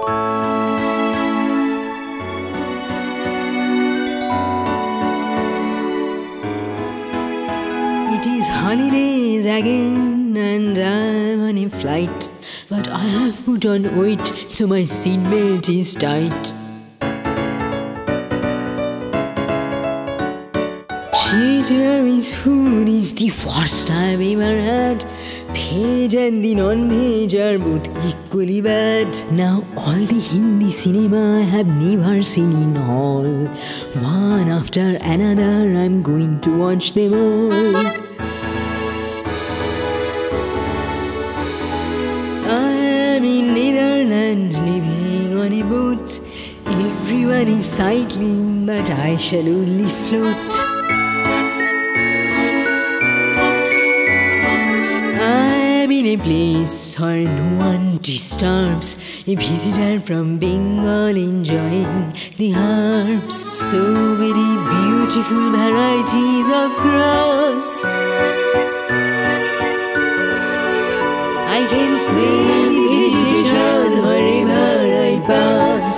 It is holidays again and I'm on a flight, but I have put on weight so my seatbelt is tight. Jet Airways food is the worst I've ever had. Veg and the non-veg are both equally bad. Now all the Hindi cinema I have never seen in hall. One after another I'm going to watch them all. I am in Netherlands living on a boat. Everyone is cycling but I shall only float. In a place where no one disturbs, a visitor from Bengal enjoying the herbs. So many beautiful varieties of grass. I can smell the vegetation wherever I pass.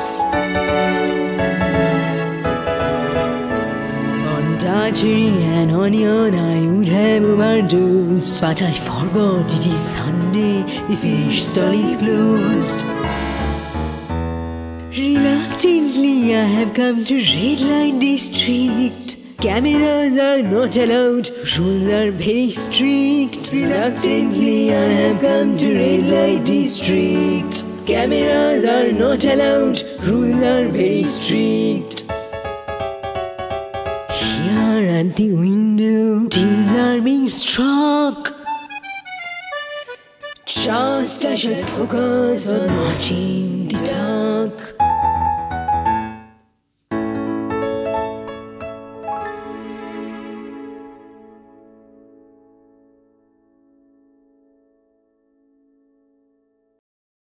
Touching an onion I would have overdosed, but I forgot it is Sunday, the fish stall is closed. Reluctantly I have come to red light district. Cameras are not allowed, rules are very strict. Reluctantly I have come to red light district. Cameras are not allowed, rules are very strict. Here at the window, deals are being struck. Just I shall focus on watching